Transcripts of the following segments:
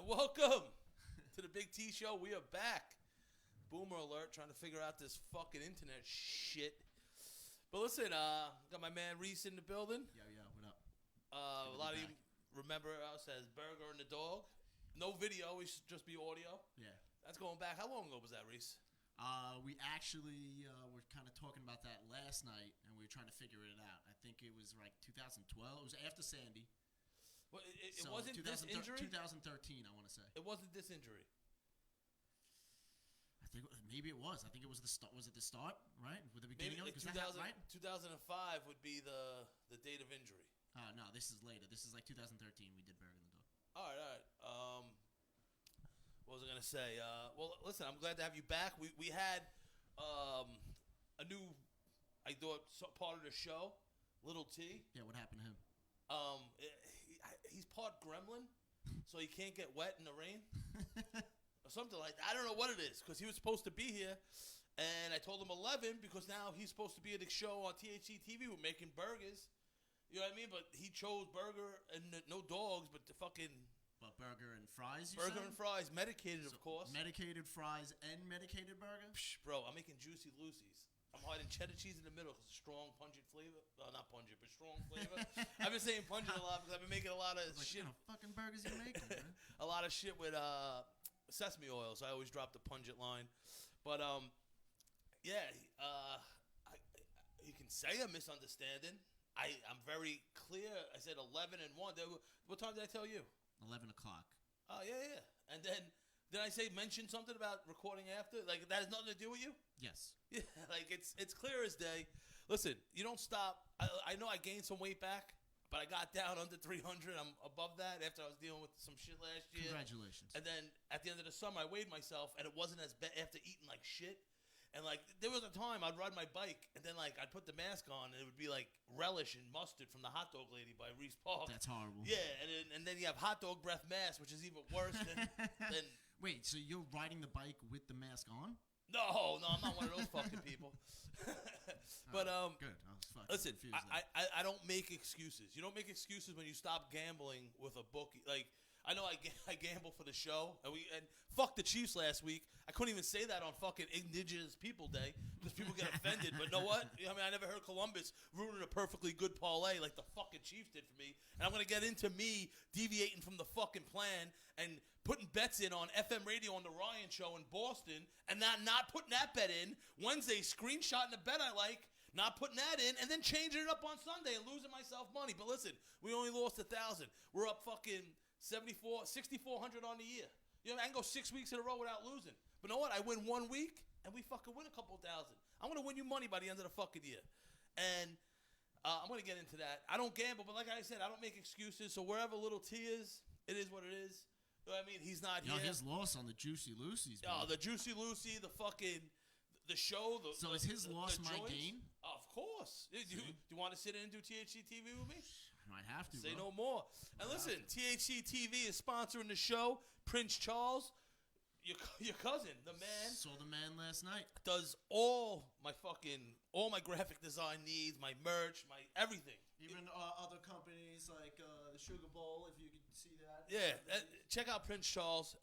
And welcome to the Big T Show. We are back. Boomer alert, trying to figure out this fucking internet shit. But listen, got my man Riis in the building. Yo, what up? A lot of you remember us as Burger and the Dog. No video, we should just be audio. Yeah. That's going back. How long ago was that, Riis? We actually were kind of talking about that last night, and we were trying to figure it out. I think it was like 2012. It was after Sandy. Well, it wasn't this injury? 2013, I want to say. It wasn't this injury. I think maybe it was. I think it was the start. Was it the start, right? With the beginning of it? 2005 would be the date of injury. No, this is later. This is like 2013 we did Burger and the Dog. All right. What was I going to say? Well, listen, I'm glad to have you back. We had a new, I thought, part of the show, Little T. Yeah, what happened to him? He's part gremlin, so he can't get wet in the rain. Or something like that. I don't know what it is, because he was supposed to be here, and I told him 11, because now he's supposed to be at the show on THC TV. We're making burgers. You know what I mean? But he chose burger and no dogs, but the fucking... But burger and fries, Burger and fries, medicated, of course. Medicated fries and medicated burger? Psh, bro, I'm making Juicy Lucy's. I'm hiding cheddar cheese in the middle because strong, pungent flavor. Well, not pungent, but strong flavor. I've been saying pungent a lot because I've been making a lot of shit. What kind of fucking burgers you making, man? A lot of shit with sesame oil, so I always drop the pungent line. But, yeah, you can say a misunderstanding. I'm very clear. I said 11 and 1. What time did I tell you? 11 o'clock. Oh, yeah. And then, did I mention something about recording after? Like, that has nothing to do with you? Yes. Yeah, like, it's clear as day. Listen, you don't stop. I know I gained some weight back, but I got down under 300. I'm above that after I was dealing with some shit last year. Congratulations. And then, at the end of the summer, I weighed myself, and it wasn't as bad after eating like shit. And, like, there was a time I'd ride my bike, and then, like, I'd put the mask on, and it would be, like, relish and mustard from the hot dog lady by Riis Park. That's horrible. Yeah, and then you have hot dog breath mask, which is even worse than Wait, so you're riding the bike with the mask on? No, I'm not one of those fucking people. But, good. I was fucking listen, confused I don't make excuses. You don't make excuses when you stop gambling with a bookie. Like, I know I gamble for the show, and fuck the Chiefs last week. I couldn't even say that on fucking Indigenous People Day because people get offended. But know what? I mean, I never heard Columbus ruining a perfectly good parlay like the fucking Chiefs did for me. And I'm gonna get into me deviating from the fucking plan and putting bets in on FM radio on the Ryan Show in Boston, and not putting that bet in Wednesday, screenshotting the bet I like. Not putting that in, and then changing it up on Sunday and losing myself money. But listen, we only lost 1,000. We're up fucking 6,400 on the year. You know, I can go 6 weeks in a row without losing. But you know what? I win 1 week, and we fucking win a couple thousand. I'm going to win you money by the end of the fucking year. And I'm going to get into that. I don't gamble, but like I said, I don't make excuses. So wherever Little T is, it is what it is. You know what I mean? He's not here. His loss on the Juicy Lucy's. Oh, the Juicy Lucy, the fucking... The show, so is his loss my gain? Of course. Do you want to sit in and do THC TV with me? I might have to. Say no more. And listen, THC TV is sponsoring the show. Prince Charles, your cousin, the man. Saw the man last night. Does all my graphic design needs, my merch, my everything. Even other companies like the Sugar Bowl, if you can see that. Yeah, check out Prince Charles.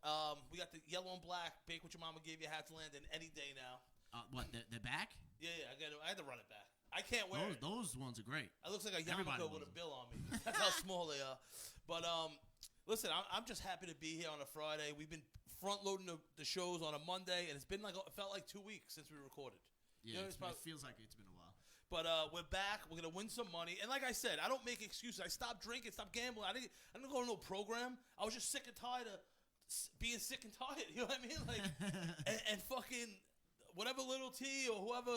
We got the yellow and black Bake What Your Mama Gave You hats landing any day now. What, they're back? Yeah, I had to run it back. I can't wear it. Those ones are great. I looks like a yarmulke with a bill on me. That's how small they are. But listen, I'm just happy to be here on a Friday. We've been front loading the shows on a Monday, and it's been it felt like 2 weeks since we recorded. Yeah, you know, it feels like it's been a while. But we're back. We're gonna win some money. And like I said, I don't make excuses. I stopped drinking, stopped gambling. I didn't go to no program. I was just sick and tired of being sick and tired. You know what I mean? Like, and fucking. Whatever Little T or whoever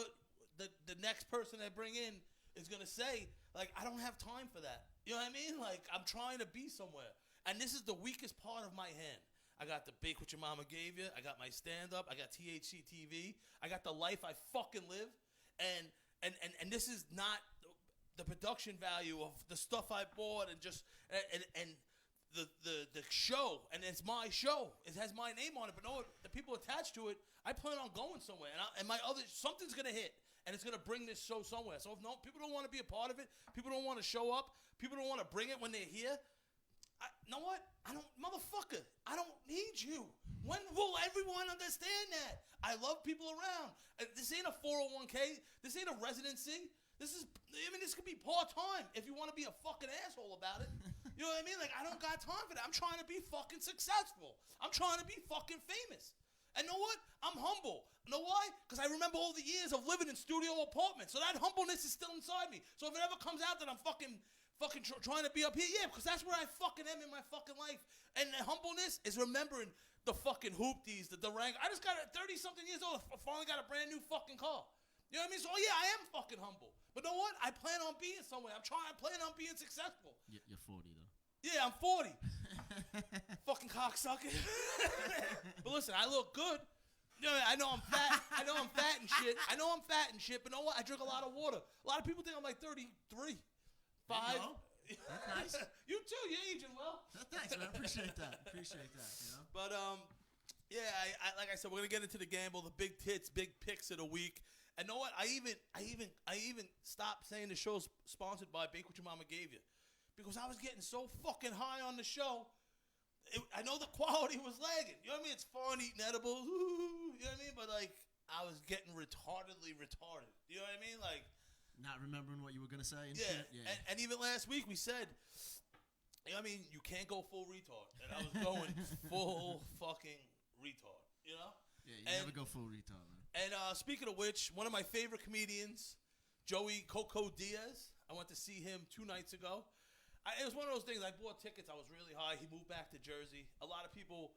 the next person they bring in is going to say, like, I don't have time for that. You know what I mean? Like, I'm trying to be somewhere. And this is the weakest part of my hand. I got the Bake What Your Mama Gave You. I got my stand-up. I got THC TV. I got the life I fucking live. And this is not the production value of the stuff I bought and just... And the show, and it's my show. It has my name on it, but no, the people attached to it, I plan on going somewhere, and something's gonna hit, and it's gonna bring this show somewhere. So if people don't want to be a part of it, people don't want to show up, people don't want to bring it when they're here, You know what? Motherfucker, I don't need you. When will everyone understand that? I love people around. This ain't a 401k. This ain't a residency. This could be part-time if you want to be a fucking asshole about it. You know what I mean? Like, I don't got time for that. I'm trying to be fucking successful. I'm trying to be fucking famous. And know what? I'm humble. You know why? Because I remember all the years of living in studio apartments. So that humbleness is still inside me. So if it ever comes out that I'm fucking trying to be up here, yeah, because that's where I fucking am in my fucking life. And the humbleness is remembering the fucking hoopties, the Durango. I just got 30-something years old. I finally got a brand new fucking car. You know what I mean? So, yeah, I am fucking humble. But know what? I plan on being somewhere. I plan on being successful. You're 40, though. Yeah, I'm 40. Fucking cocksucker. But listen, I look good. You know, I know I'm fat. I know I'm fat and shit. But know what? I drink a lot of water. A lot of people think I'm like 33. 5. That's nice. You too. You're aging well. Thanks, man. Appreciate that. You know. But yeah. I like I said, we're gonna get into the gamble, the big tits, big picks of the week. And know what? I even stopped saying the show's sponsored by Bake What Your Mama Gave You, because I was getting so fucking high on the show. I know the quality was lagging. You know what I mean? It's fun eating edibles. You know what I mean? But like, I was getting retardedly retarded. You know what I mean? Like, not remembering what you were gonna say. And yeah. shit? Yeah. And even last week we said, you know what I mean? You can't go full retard, and I was going full fucking retard. You know? Yeah, you never go full retard, man. And speaking of which, one of my favorite comedians, Coco Diaz, I went to see him 2 nights ago. It was one of those things. I bought tickets. I was really high. He moved back to Jersey. A lot of people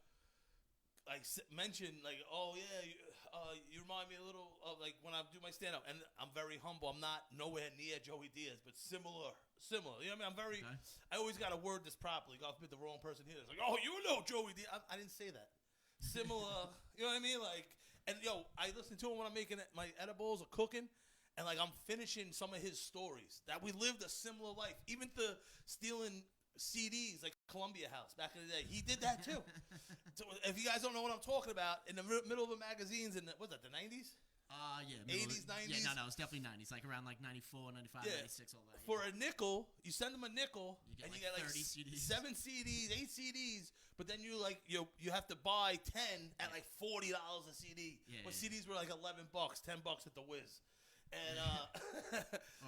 like mentioned like, oh yeah, you remind me a little of like when I do my stand up. And I'm very humble. I'm not nowhere near Joey Diaz, but similar. You know what I mean? I'm very. Okay. I always got to word this properly. God forbid the wrong person here. It's like, oh, you know Joey Diaz. I didn't say that. Similar. You know what I mean? Like, and yo, I listen to him when I'm making my edibles or cooking. And, like, I'm finishing some of his stories. That we lived a similar life. Even the stealing CDs, like Columbia House back in the day. He did that, too. So if you guys don't know what I'm talking about, in the middle of the magazines in, the 90s? Yeah. 80s, 90s? Yeah, no, it's definitely 90s. Like, around, like, 94, 95, yeah. 96, all that. For a nickel, you send them a nickel, and you get, like, 30 CDs. 7 CDs, 8 CDs, but then you have to buy 10 at, like, $40 a CD. Yeah, when yeah. CDs were, like, $11, $10 at the Wiz. And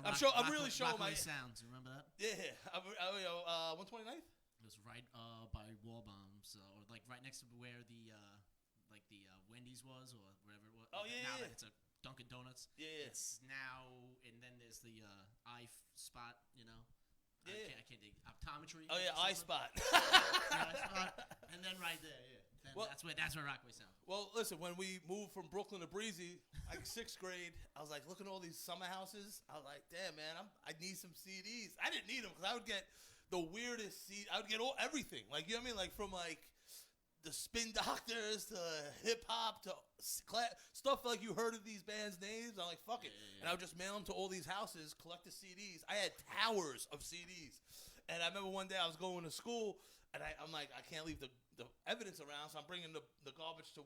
I'm really showing my sounds. You remember that? Yeah. 129th. It was right by Wall Bombs, or like right next to where the Wendy's was, or wherever it was. Oh yeah. Now yeah. it's a Dunkin' Donuts. Yeah. It's now, and then there's the eye spot. You know. Yeah. I can't think. Optometry. Oh yeah, eye spot. And then right there, yeah. Well, that's where Rockaway sounds. Well, listen, when we moved from Brooklyn to Breezy, like 6th grade, I was like looking at all these summer houses. I was like, damn, man, I need some CDs. I didn't need them because I would get the weirdest CD. I would get everything. Like, you know what I mean? Like from like the Spin Doctors to hip hop to stuff like you heard of these bands' names. I'm like, fuck it. Yeah. And I would just mail them to all these houses, collect the CDs. I had towers of CDs. And I remember one day I was going to school, and I'm like, I can't leave the evidence around, so I'm bringing the garbage to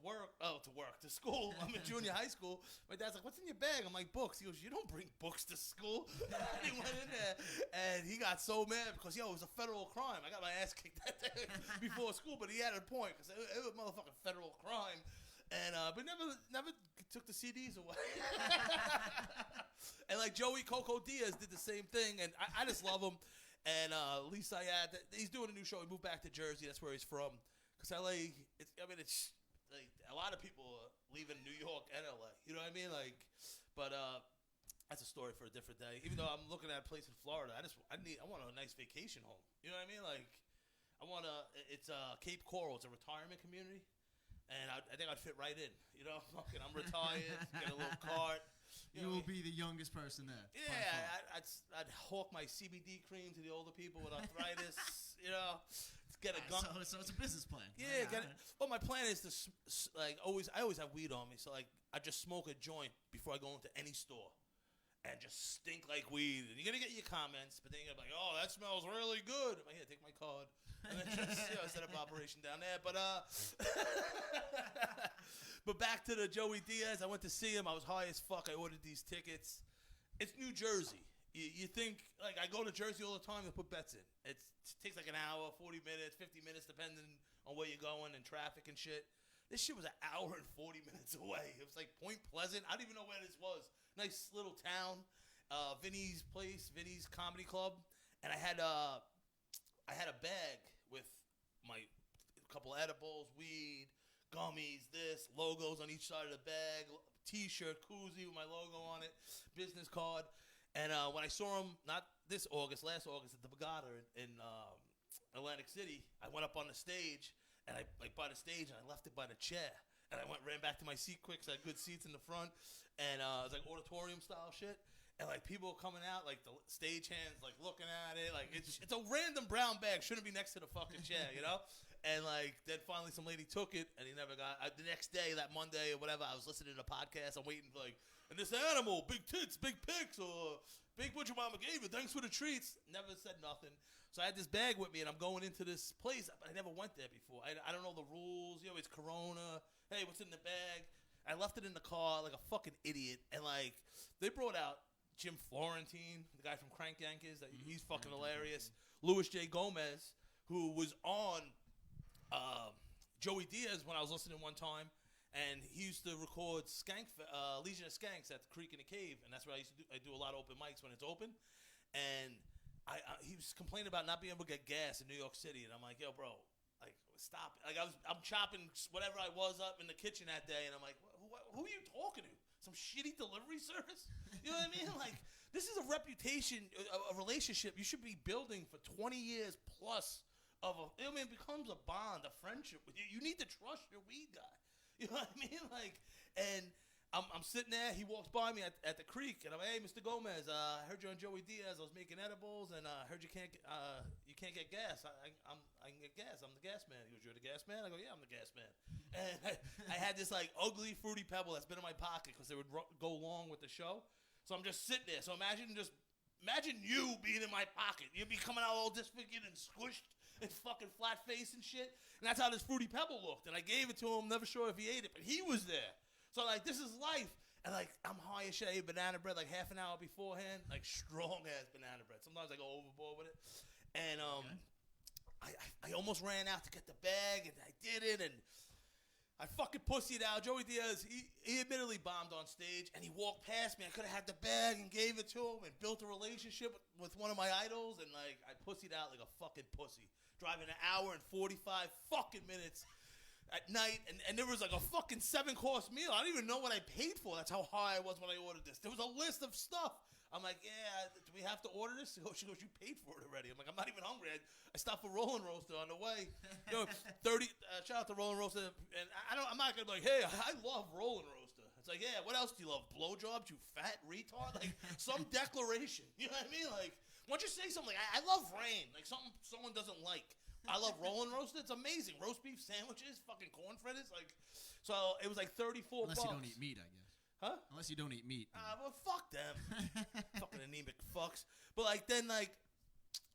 school. I'm in junior high school. My dad's like, what's in your bag? I'm like, books. He goes, you don't bring books to school. And he went in there, and he got so mad because, it was a federal crime. I got my ass kicked that day before school, but he had a point because it was a motherfucking federal crime. And but never took the CDs away. And like Coco Diaz did the same thing, and I just love him. And Lee Syed, he's doing a new show. He moved back to Jersey. That's where he's from. Because LA, it's like a lot of people are leaving New York and LA. You know what I mean? Like, but that's a story for a different day. Even though I'm looking at a place in Florida, I want a nice vacation home. You know what I mean? Like, it's Cape Coral. It's a retirement community. And I think I'd fit right in. You know, I'm retired, get a little cart. You will be the youngest person there. Yeah, I'd hawk my CBD cream to the older people with arthritis. Get a gun. So it's a business plan. Yeah, well, my plan is to I always have weed on me, so like I just smoke a joint before I go into any store, and just stink like weed. And you're gonna get your comments, but then you're gonna be like, oh, that smells really good. I'm like, here, take my card, and then just set up operation down there. But But back to the Joey Diaz. I went to see him. I was high as fuck. I ordered these tickets. It's New Jersey. you think, like, I go to Jersey all the time to put bets in. It takes like an hour, 40 minutes, 50 minutes, depending on where you're going and traffic and shit. This shit was an hour and 40 minutes away. It was like Point Pleasant. I don't even know where this was. Nice little town. Vinny's place, Vinny's Comedy Club. And I had a bag with my couple edibles, weed, gummies, this, logos on each side of the bag, T-shirt, koozie with my logo on it, business card. And when I saw him, not this August, last August at the Borgata in Atlantic City, I went up on the stage, and I by the stage, and I left it by the chair. And I ran back to my seat quick, so I had good seats in the front. And it was like auditorium-style shit. And, like, people were coming out, like, the stage hands, like, looking at it. Like, it's a random brown bag. Shouldn't be next to the fucking chair, you know? And, like, then finally some lady took it, and he never got the next day, that Monday or whatever, I was listening to the podcast. I'm waiting for, like, and this animal, big tits, big pics, or big what your mama gave you, thanks for the treats. Never said nothing. So I had this bag with me, and I'm going into this place, but I never went there before. I don't know the rules. You know, it's Corona. Hey, what's in the bag? I left it in the car like a fucking idiot. And, like, they brought out Jim Florentine, the guy from Crank Yankers. He's fucking hilarious. Louis J. Gomez, who was on Joey Diaz when I was listening one time. And he used to record Legion of Skanks at the Creek in the Cave, and that's where I do a lot of open mics when it's open. And he was complaining about not being able to get gas in New York City, and I'm like, yo, bro, like, stop it. Like, I'm chopping whatever I was up in the kitchen that day, and I'm like, who are you talking to? Some shitty delivery service? You know what I mean? Like, this is a reputation, a relationship you should be building for 20 years plus it becomes a bond, a friendship with you. You need to trust your weed guy. You know what I mean? Like, and I'm sitting there. He walks by me at the creek, and I'm like, hey, Mr. Gomez, I heard you on Joey Diaz. I was making edibles, and I heard you can't get gas. I can get gas. I'm the gas man. He goes, you're the gas man? I go, yeah, I'm the gas man. And I had this, like, ugly Fruity Pebble that's been in my pocket because they would go along with the show. So I'm just sitting there. So imagine you being in my pocket. You'd be coming out all disfigured and squished and fucking flat face and shit. And that's how this Fruity Pebble looked. And I gave it to him, never sure if he ate it, but he was there. So, like, this is life. And, like, I'm high as shit. I ate banana bread like half an hour beforehand. Like, strong-ass banana bread. Sometimes I go overboard with it. And I almost ran out to get the bag, and I did it, and I fucking pussied out. Joey Diaz, he admittedly bombed on stage, and he walked past me. I could have had the bag and gave it to him and built a relationship with one of my idols, and, like, I pussied out like a fucking pussy. Driving an hour and 45 fucking minutes at night, and there was like a fucking 7-course meal. I don't even know what I paid for. That's how high I was when I ordered this. There was a list of stuff. I'm like, yeah, do we have to order this? She goes, you paid for it already. I'm like, I'm not even hungry. I stopped for Rolling Roaster on the way. You know, 30. Shout out to Rolling Roaster. And I'm not gonna be like, hey, I love Rolling Roaster. It's like, yeah, what else do you love? Blowjobs, you fat retard. Like, some declaration. You know what I mean? Like, why don't you say something like, I love rain. Like, something someone doesn't like. I love Rolling Roaster. It's amazing. Roast beef sandwiches, fucking corn fritters. Like, so it was like $34. Unless you don't eat meat, I guess. Huh? Unless you don't eat meat. Well, fuck them. Fucking anemic fucks. But, like, then, like,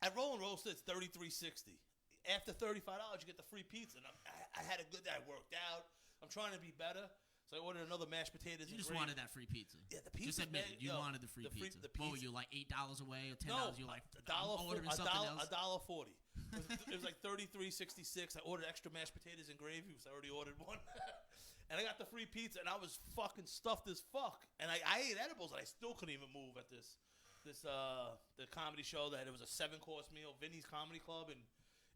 at Rolling Roaster, it's $33.60. After $35, you get the free pizza. And I had a good day. I worked out. I'm trying to be better. So I ordered another mashed potatoes. You just wanted that free pizza. Yeah, the pizza. Just admit it. You wanted the free pizza. What were you, like $8 away or $10? No, you like $1.40. $1.40. It was like $33.66. I ordered extra mashed potatoes and gravy because I already ordered one. And I got the free pizza, and I was fucking stuffed as fuck. And I ate edibles, and I still couldn't even move at the comedy show. That it was a 7-course meal, Vinny's Comedy Club,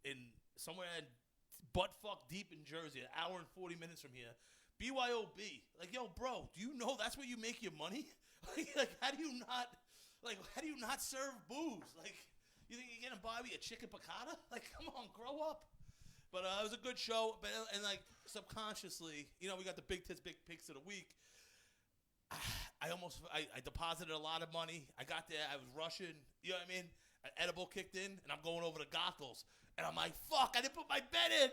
in somewhere butt-fuck deep in Jersey, an hour and 40 minutes from here. BYOB. Like, yo, bro, do you know that's where you make your money? Like, how do you not serve booze? Like, you think you're gonna buy me a chicken piccata? Like, come on, grow up. But it was a good show. But and like subconsciously, you know, we got the big tits, big pics of the week. I deposited a lot of money. I got there. I was rushing. You know what I mean? An edible kicked in, and I'm going over to Gothels. And I'm like, fuck, I didn't put my bet in.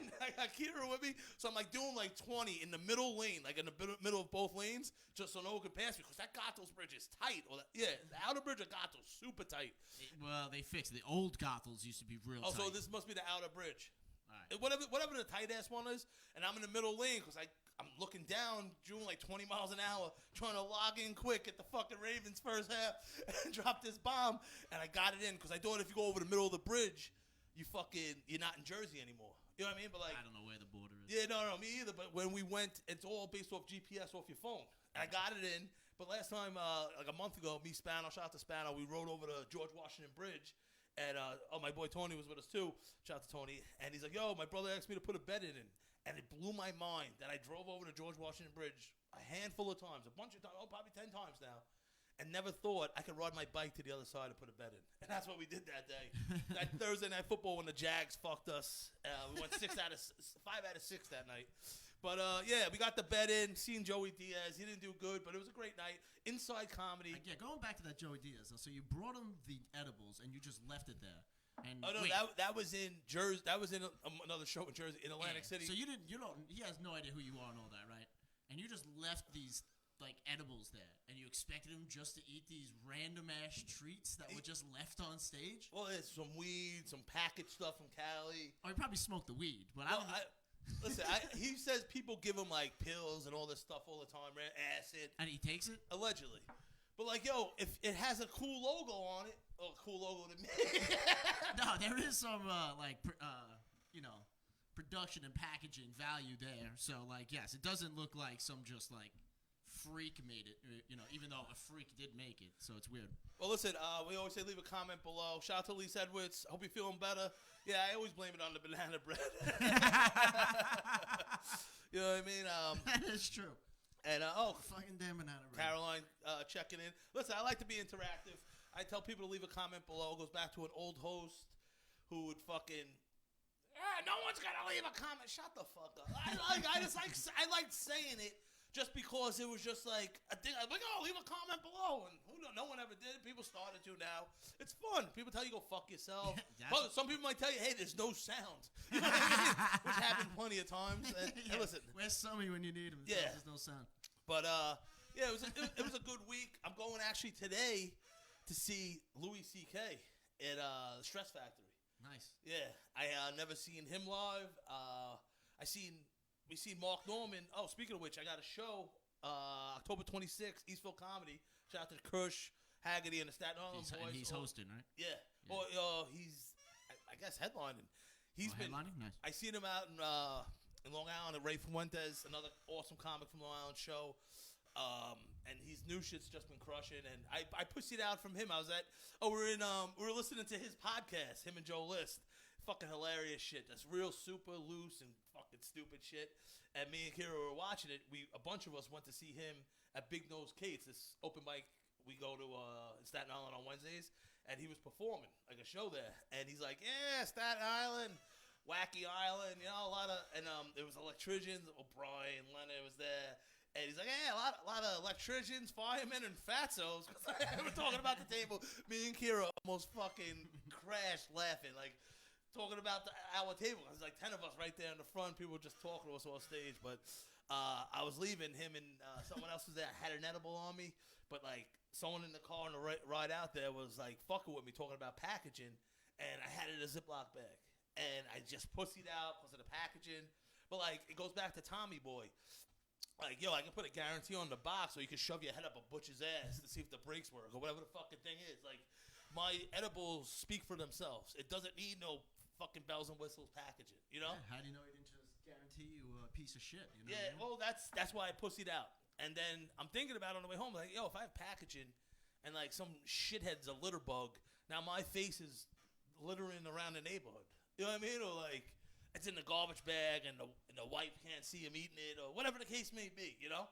And I got Kira with me. So I'm like doing like 20 in the middle lane, like in the middle of both lanes, just so no one could pass me. Because that Gothels bridge is tight. The outer bridge of Gothels, super tight. Well, they fixed it. The old Gothels used to be real tight. So this must be the outer bridge. All right. Whatever the tight ass one is, and I'm in the middle lane because I'm looking down, doing like 20 miles an hour, trying to log in quick at the fucking Ravens first half and drop this bomb, and I got it in because I thought if you go over the middle of the bridge, you're not in Jersey anymore. You know what I mean? But like, I don't know where the border is. Yeah, no, me either. But when we went, it's all based off GPS off your phone. And I got it in. But last time, like a month ago, me, Spano, shout out to Spano, we rode over to George Washington Bridge. And my boy Tony was with us too. Shout out to Tony. And he's like, yo, my brother asked me to put a bet in. And it blew my mind that I drove over to George Washington Bridge a handful of times, a bunch of times, probably 10 times now, and never thought I could ride my bike to the other side and put a bet in. And that's what we did that day. That Thursday Night Football when the Jags fucked us. We went 5 out of 6 that night. But, yeah, we got the bet in, seen Joey Diaz. He didn't do good, but it was a great night. Inside comedy. Yeah, going back to that Joey Diaz. So you brought him the edibles, and you just left it there. And no, that was in Jersey. That was in another show in Jersey, in Atlantic City. So you don't. He has no idea who you are and all that, right? And you just left these like edibles there, and you expected him just to eat these random ass treats that were just left on stage. Well, it's some weed, some packaged stuff from Cali. Oh, he probably smoked the weed, but listen, he says people give him like pills and all this stuff all the time, right? Acid, and he takes it allegedly. But like, yo, if it has a cool logo on it, cool logo to me. No, there is some production and packaging value there. So like, yes, it doesn't look like some just like freak made it. Even though a freak did make it, so it's weird. Well, listen, we always say leave a comment below. Shout out to Lise Edwards. Hope you're feeling better. Yeah, I always blame it on the banana bread. You know what I mean? That is true. And fucking damn banana bread. Caroline checking in. Listen, I like to be interactive. I tell people to leave a comment below. It goes back to an old host who would fucking, no one's gonna leave a comment. Shut the fuck up. I liked saying it just because it was just like a thing. I'm like, leave a comment below, and no one ever did. People started to now. It's fun. People tell you go fuck yourself. But some people might tell you, hey, there's no sound. You know what I mean? Which happened plenty of times. And listen, where's Summy when you need him? Yeah, there's no sound. But yeah, it was a good week. I'm going actually today to see Louis C.K. at Stress Factory. Nice. Yeah, I never seen him live. We seen Mark Norman. Oh, speaking of which, I got a show October 26th, Eastville Comedy. Shout out to Kirsch, Haggerty, and the Staten Island boys. And he's hosting, right? Yeah. Well, he's I guess headlining. He's been headlining. Nice. I seen him out in Long Island at Ray Fuentes, another awesome comic from Long Island show. And his new shit's just been crushing, and I pussied out from him. I was we were listening to his podcast, him and Joe List. Fucking hilarious shit. That's real super loose and fucking stupid shit. And me and Kira were watching it. A bunch of us went to see him at Big Nose Kate's, this open mic we go to in Staten Island on Wednesdays, and he was performing like a show there. And he's like, yeah, Staten Island, Wacky Island, a lot of, and there was electricians. O'Brien, Leonard was there. And he's like, yeah, a lot of electricians, firemen, and fatzos. We're talking about the table. Me and Kira almost fucking crashed laughing, like talking about our table. There's like 10 of us right there in the front. People were just talking to us on stage. But I was leaving. Him and someone else was there. I had an edible on me. But like someone in the car on the ride out there was like fucking with me, talking about packaging. And I had it in a Ziploc bag. And I just pussied out because of the packaging. But like it goes back to Tommy Boy. Like, yo, I can put a guarantee on the box so you can shove your head up a butch's ass to see if the brakes work or whatever the fucking thing is. Like, my edibles speak for themselves. It doesn't need no fucking bells and whistles packaging, you know? Yeah, how do you know he didn't just guarantee you a piece of shit, you know? Yeah, well, that's why I pussied out. And then I'm thinking about it on the way home, like, yo, if I have packaging and, like, some shithead's a litter bug, now my face is littering around the neighborhood. You know what I mean? Or, like, it's in the garbage bag and the wife can't see him eating it or whatever the case may be, you know?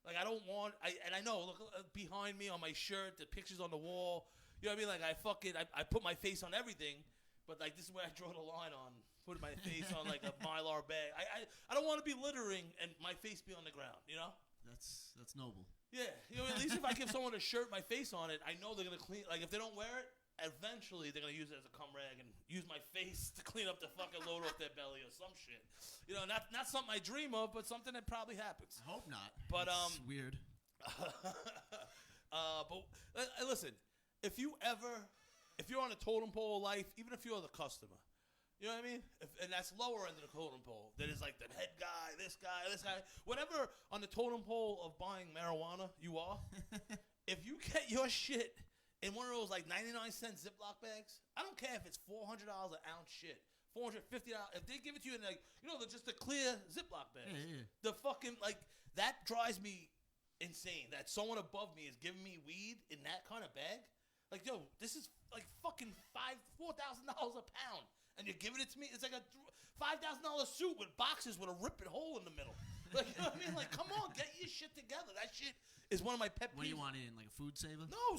Like, I don't want, I know, look behind me on my shirt, the pictures on the wall, you know what I mean? Like, I put my face on everything, but, like, this is where I draw the line on putting my face on, like, a Mylar bag. I don't want to be littering and my face be on the ground, you know? That's noble. Yeah, you know, at least if I give someone a shirt, my face on it, I know they're going to clean, like, if they don't wear it, eventually they're going to use it as a cum rag and use my face to clean up the fucking load off their belly or some shit. You know, not something I dream of, but something that probably happens. I hope not. But it's weird. But listen, if you're on a totem pole of life, even if you're the customer, You know what I mean? And that's lower end of the totem pole. That is like the head guy, this guy, whatever on the totem pole of buying marijuana you are. If you get your shit in one of those like 99-cent Ziploc bags, I don't care if it's $400 an ounce shit. $450. If they give it to you in like, just a clear Ziploc bag. Yeah. The fucking like that drives me insane. That someone above me is giving me weed in that kind of bag. Like, yo, this is like fucking $4,000 a pound, and you're giving it to me. It's like a $5,000 suit with boxes with a ripping hole in the middle. Like, you know what I mean? Like, come on, get your shit together. That shit is one of my pet peeves. What do you want in, like a food saver? No,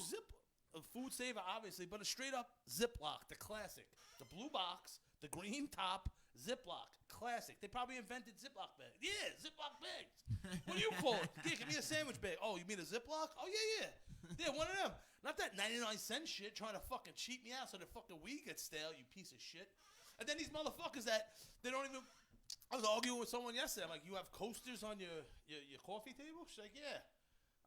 a food saver, obviously, but a straight up Ziploc, the classic, the blue box. The green top, Ziploc, classic. They probably invented Ziploc bags. Yeah, Ziploc bags. What do you call it? Yeah, give me a sandwich bag. Oh, you mean a Ziploc? Oh, yeah. Yeah, one of them. Not that 99-cent shit trying to fucking cheat me out so the fucking weed gets stale, you piece of shit. And then these motherfuckers that they don't even... I was arguing with someone yesterday. I'm like, you have coasters on your coffee table? She's like, yeah.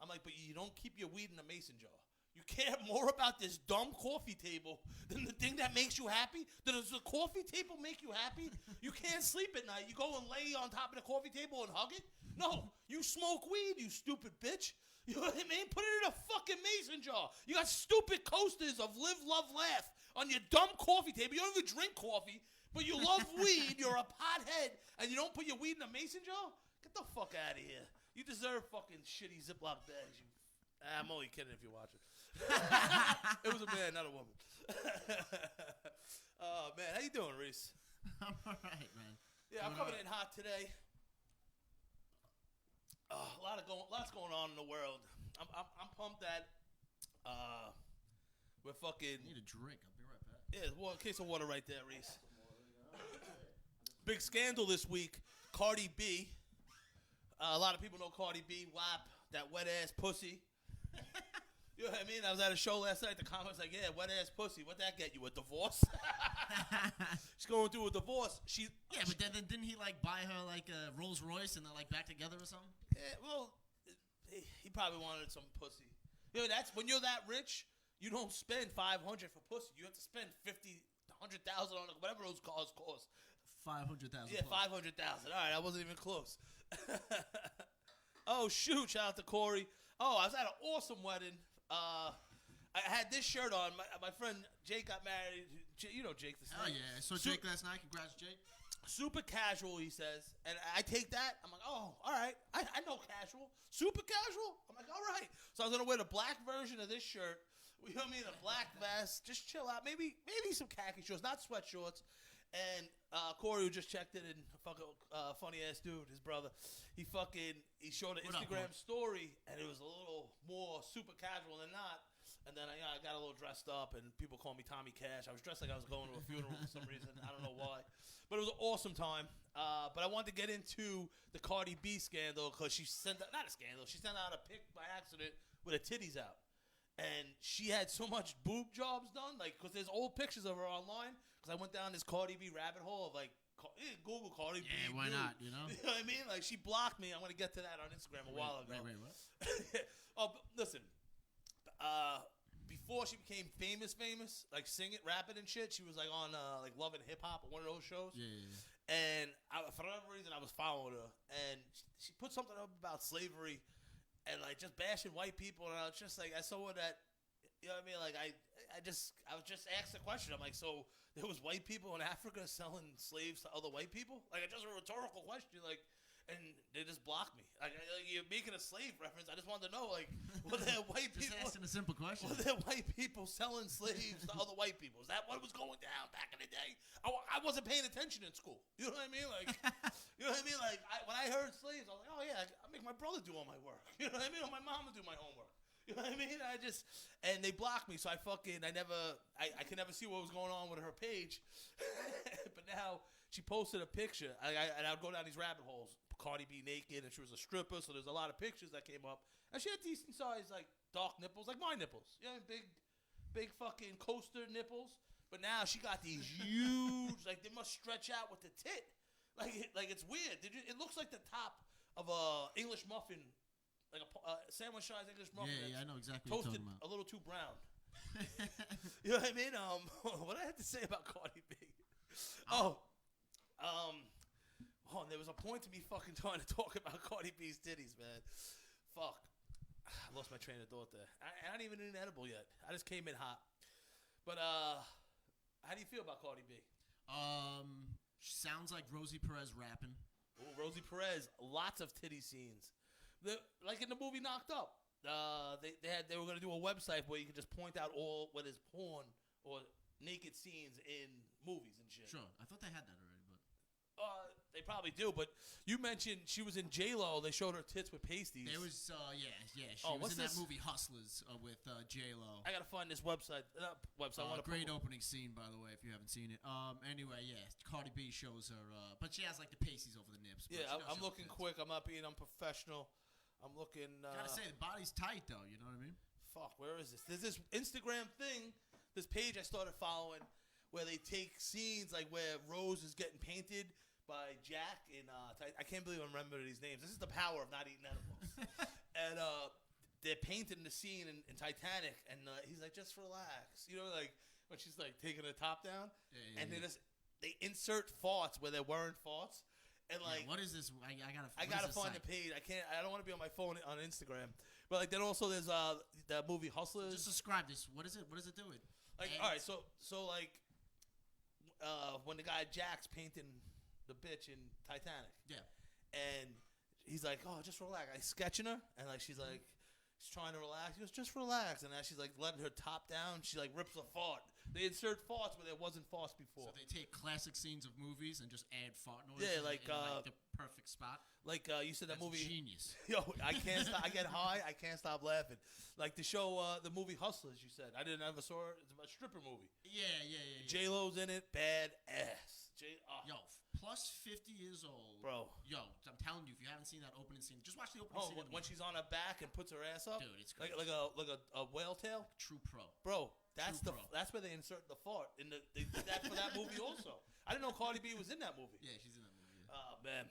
I'm like, but you don't keep your weed in a mason jar. You care more about this dumb coffee table than the thing that makes you happy? Does the coffee table make you happy? You can't sleep at night. You go and lay on top of the coffee table and hug it? No, you smoke weed, you stupid bitch. You know what I mean? Put it in a fucking mason jar. You got stupid coasters of live, love, laugh on your dumb coffee table. You don't even drink coffee, but you love weed. You're a pothead, and you don't put your weed in a mason jar? Get the fuck out of here. You deserve fucking shitty Ziploc bags. I'm only kidding if you're watching. It was a man, not a woman. Oh man, how you doing, Riis? I'm alright, man. Yeah, I'm coming in hot today. Lots going on in the world. I'm pumped that we're fucking. I need a drink. I'll be right back. Yeah, a case of water right there, Riis. Big scandal this week. Cardi B. A lot of people know Cardi B. WAP, that wet ass pussy. You know what I mean? I was at a show last night. The comments like, yeah, wet ass pussy. What that get you? A divorce? She's going through a divorce. But then didn't he like buy her like a Rolls Royce and they're like back together or something? Yeah, well, he probably wanted some pussy. You know, that's when you're that rich. You don't spend $500 for pussy. You have to spend $50,000, $100,000 on whatever those cars cost. 500,000. Yeah, 500,000. All right, I wasn't even close. Oh shoot! Shout out to Corey. Oh, I was at an awesome wedding. I had this shirt on. My friend Jake got married. You know Jake the Snake. Oh yeah, I saw Jake last night. Congrats, Jake. Super casual, he says, and I take that. I'm like, oh, all right. I know casual. Super casual. I'm like, all right. So I was gonna wear the black version of this shirt. You know what I mean? A black vest. Just chill out. Maybe some khaki shorts, not sweat shorts. And Corey, who just checked in, fucking funny ass dude, his brother, he showed an Instagram story, and it was a little more super casual than not. And then I got a little dressed up, and people call me Tommy Cash. I was dressed like I was going to a funeral for some reason. I don't know why, but it was an awesome time. But I wanted to get into the Cardi B scandal because she sent out, not a scandal. She sent out a pic by accident with her titties out. And she had so much boob jobs done, like, because there's old pictures of her online. Because I went down this Cardi B rabbit hole of, like, Google Cardi B. Yeah, why not, you know? You know what I mean? Like, she blocked me. I'm going to get to that on Instagram a while ago. Wait, what? Oh, but listen. Before she became famous, like, singing, rapping and shit, she was, like, on, like, Love and Hip Hop or one of those shows. Yeah. And for whatever reason, I was following her. And she put something up about slavery. And, like, just bashing white people. And I was just like, I saw that, you know what I mean? Like, I was just asked the question. I'm like, so there was white people in Africa selling slaves to other white people? Like, just a rhetorical question. Like, and they just blocked me. Like you're making a slave reference. I just wanted to know, like, were there white people? Just asking a simple question. Were there white people selling slaves to other white people? Is that what was going down back in the day? I wasn't paying attention in school. You know what I mean? Like, you know what I mean? Like, when I heard slaves, I was like, oh yeah, I make my brother do all my work. You know what I mean? Or my mom would do my homework. You know what I mean? And they blocked me, so I could never see what was going on with her page. But now she posted a picture, and I'd go down these rabbit holes. Cardi B naked, and she was a stripper, so there's a lot of pictures that came up. And she had decent sized, like, dark nipples, like my nipples. You know, big fucking coaster nipples. But now she got these huge, like, they must stretch out with the tit. Like it's weird. It looks like the top of a English muffin. Like a sandwich-sized English muffin. Yeah, I know exactly what you're talking talking about. A little too brown. You know what I mean? What I have to say about Cardi B? There was a point to me fucking trying to talk about Cardi B's titties, man. Fuck. I lost my train of thought there. I ain't even eaten edible yet. I just came in hot. But, how do you feel about Cardi B? Sounds like Rosie Perez rapping. Ooh, Rosie Perez, lots of titty scenes. Like in the movie Knocked Up. They were going to do a website where you could just point out all what is porn or naked scenes in movies and shit. Sure. I thought they had that already, but... They probably do, but you mentioned she was in J-Lo. They showed her tits with pasties. There was, She was in that movie Hustlers with J-Lo. I got to find this website. Great opening scene, by the way, if you haven't seen it. Anyway, Cardi B shows her, but she has, like, the pasties over the nips. Yeah, I'm looking quick. I'm not being unprofessional. I'm looking... Gotta say, the body's tight, though. You know what I mean? Fuck, where is this? There's this Instagram thing, this page I started following, where they take scenes, like, where Rose is getting painted by Jack in I can't believe I remember these names. This is the power of not eating edibles. And they're painting the scene in Titanic, and he's like, just relax. You know, like when she's like taking her top down, and they insert farts where there weren't farts. And like, what is this? I gotta find the page. I don't want to be on my phone on Instagram. But like, then also there's the movie Hustlers. Just describe this. What is it? What is it doing? Like, all right, so like when the guy Jack's painting the bitch in Titanic. Yeah. And he's like, oh, just relax. I sketching her, and like she's like, she's trying to relax. He goes, just relax. And as she's like letting her top down, she like rips a fart. They insert farts where there wasn't farts before. So they take classic scenes of movies and just add fart noises. Yeah, like the perfect spot. Like you said, that That's movie. Genius. Yo, I can't stop. I get high. I can't stop laughing. Like the show, the movie Hustlers. You said I didn't ever saw it. It's a stripper movie. Yeah. J-Lo's in it. Bad ass. Yo, plus 50 years old. Bro. Yo, I'm telling you, if you haven't seen that opening scene, just watch the opening scene. When she's on her back and puts her ass up? Dude, it's crazy. Like a whale tail? True pro. Bro, that's where they insert the fart. They did that for that movie also. I didn't know Cardi B was in that movie. Yeah, she's in that movie. Yeah. Oh, man.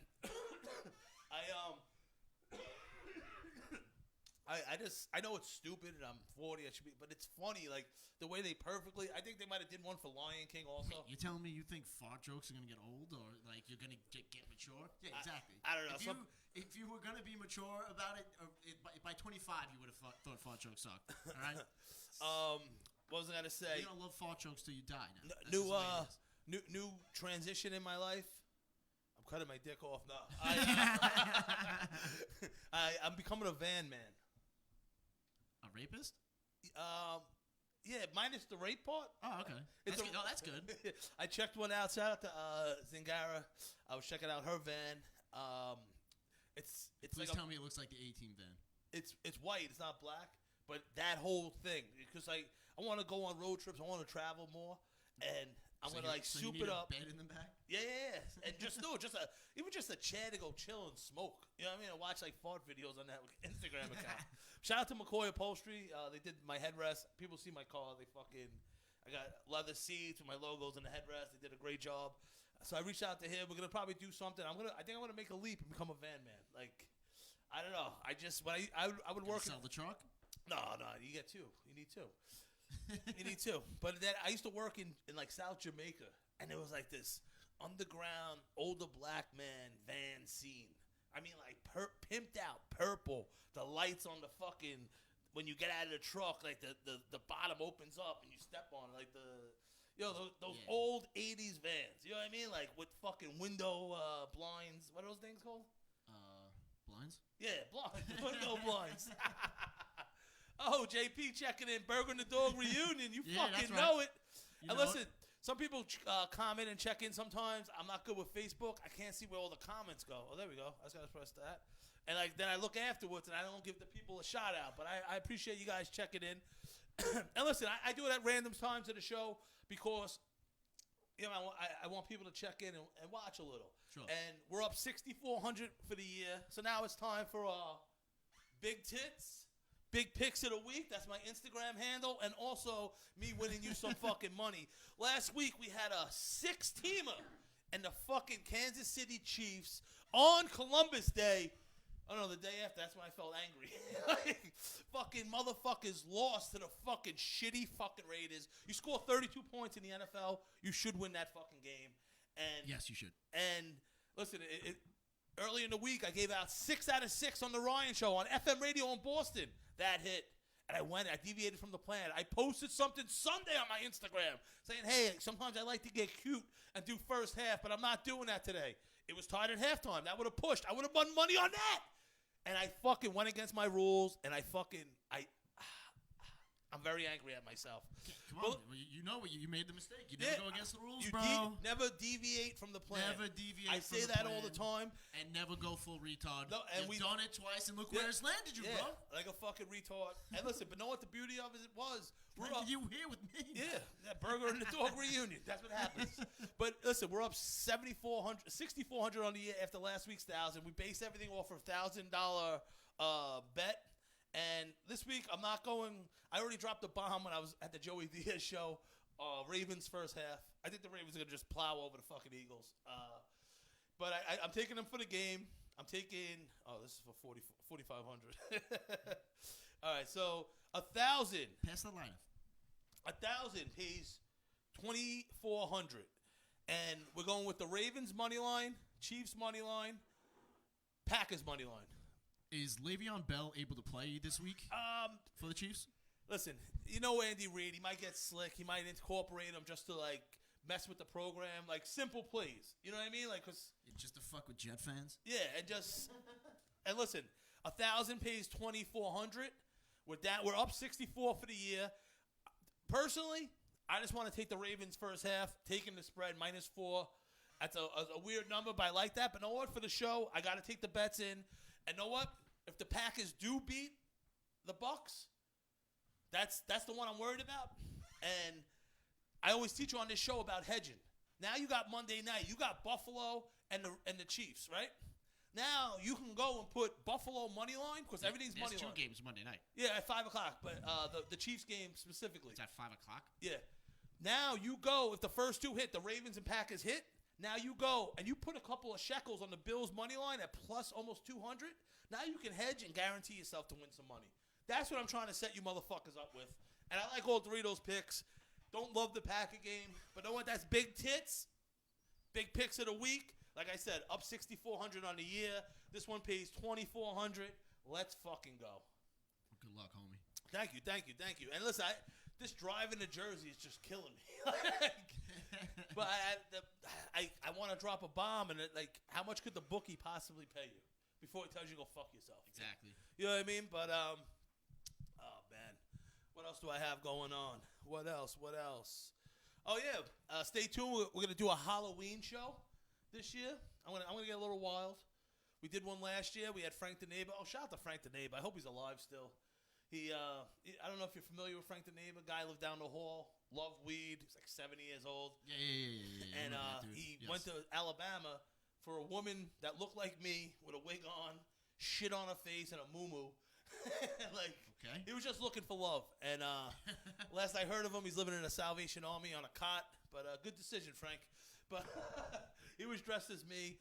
I know it's stupid and I'm 40, but it's funny, like the way they perfectly. I think they might have did one for Lion King also. You're telling me you think fart jokes are gonna get old, or like you're gonna get mature? Yeah, exactly. I don't know. If you were gonna be mature about it, by 25 you would have thought fart jokes sucked. All right. What was I gonna say? You're gonna love fart jokes till you die. Now. New transition in my life. I'm cutting my dick off now. I'm becoming a van man. A rapist? Yeah, minus the rape part. Oh, okay. That's good. I checked one out. Shout out to Zingara. I was checking out her van. Please tell me it looks like the A-Team van. It's white. It's not black. But that whole thing, because I want to go on road trips. I want to travel more, and I'm gonna like soup it up. Bed in the back. Yeah, and just a chair to go chill and smoke. You know what I mean? I watch like fart videos on that Instagram account. Shout out to McCoy Upholstery. They did my headrest. People see my car. I got leather seats with my logos in the headrest. They did a great job. So I reached out to him. We're gonna probably do something. I think I'm gonna make a leap and become a van man. Like, I don't know. I would work. Sell the truck? No. You get two. You need two. You need two. But then I used to work in like South Jamaica, and it was like this underground older black man van scene. I mean, like pimped out, purple. The lights on the fucking when you get out of the truck, like the bottom opens up and you step on it, like those old '80s vans. You know what I mean? Like with fucking window blinds. What are those things called? Blinds. Yeah, blinds. Window blinds. Oh, JP checking in. Burger and the Dog reunion. You fucking know it. And listen, some people comment and check in sometimes. I'm not good with Facebook. I can't see where all the comments go. Oh, there we go. I just got to press that. And then I look afterwards, and I don't give the people a shout out. But I appreciate you guys checking in. And listen, I do it at random times of the show because, you know, I want people to check in and watch a little. Sure. And we're up 6,400 for the year. So now it's time for Big Tits. Big Picks of the Week. That's my Instagram handle. And also me winning you some fucking money. Last week we had a 6-teamer. And the fucking Kansas City Chiefs on Columbus Day. Oh no, the day after. That's when I felt angry. Fucking motherfuckers lost to the fucking shitty fucking Raiders. You score 32 points in the NFL. You should win that fucking game. And Yes, you should. And listen, early in the week, I gave out 6 out of 6 on the Ryan Show on FM radio in Boston. That hit. And I deviated from the plan. I posted something Sunday on my Instagram saying, hey, sometimes I like to get cute and do first half, but I'm not doing that today. It was tied at halftime. That would have pushed. I would have won money on that. And I fucking went against my rules, and I'm very angry at myself. Come on, you know you made the mistake. You never go against the rules, bro. Never deviate from the plan. Never deviate. I say that all the time. And never go full retard. No, and we've done it twice, and look where it's landed you, bro. Like a fucking retard. And listen, but know what the beauty of it was? You here with me? Yeah, that burger and the dog reunion. That's what happens. But listen, we're up 6,400 on the year after last week's 1,000. We based everything off of $1,000 bet. And this week, I'm not going. I already dropped the bomb when I was at the Joey Diaz show. Ravens first half. I think the Ravens are going to just plow over the fucking Eagles. But I'm taking them for the game. I'm taking. Oh, this is for 4,500. All right, so 1,000. Pass the lineup. 1,000 pays 2,400, and we're going with the Ravens money line, Chiefs money line, Packers money line. Is Le'Veon Bell able to play this week for the Chiefs? Listen, you know Andy Reid. He might get slick. He might incorporate him just to like mess with the program, like simple plays. You know what I mean? Like, cause just to fuck with Jet fans. Yeah, and listen, 1,000 pays 2,400. With that, we're up 64 for the year. Personally, I just want to take the Ravens first half, taking the spread -4. That's a weird number, but I like that. But know what? For the show, I got to take the bets in. And know what? If the Packers do beat the Bucs, that's the one I'm worried about. And I always teach you on this show about hedging. Now you got Monday night. You got Buffalo and the Chiefs, right? Now you can go and put Buffalo money line because everything's money line. There's 2 games Monday night. Yeah, at 5 o'clock, but the Chiefs game specifically. It's at 5 o'clock? Yeah. Now you go, if the first 2 hit, the Ravens and Packers hit, now you go and you put a couple of shekels on the Bills money line at plus almost 200. Now you can hedge and guarantee yourself to win some money. That's what I'm trying to set you motherfuckers up with. And I like all 3 of those picks. Don't love the Packer game, but know what? That's big tits. Big picks of the week. Like I said, up 6,400 on the year. This one pays 2,400. Let's fucking go. Good luck, homie. Thank you. And listen, this drive into Jersey is just killing me. But I want to drop a bomb, and how much could the bookie possibly pay you before he tells you to go fuck yourself? Exactly. You know what I mean? But oh man, what else do I have going on? What else? Oh yeah, stay tuned. We're gonna do a Halloween show this year. I'm gonna get a little wild. We did one last year. We had Frank the Neighbor. Oh, shout out to Frank the Neighbor. I hope he's alive still. I don't know if you're familiar with Frank the Neighbor. Guy lived down the hall. Loved weed. He's like 70 years old. Yeah. And he went to Alabama for a woman that looked like me with a wig on, shit on her face, and a muumuu. Okay. He was just looking for love. And last I heard of him, he's living in a Salvation Army on a cot. But good decision, Frank. But he was dressed as me.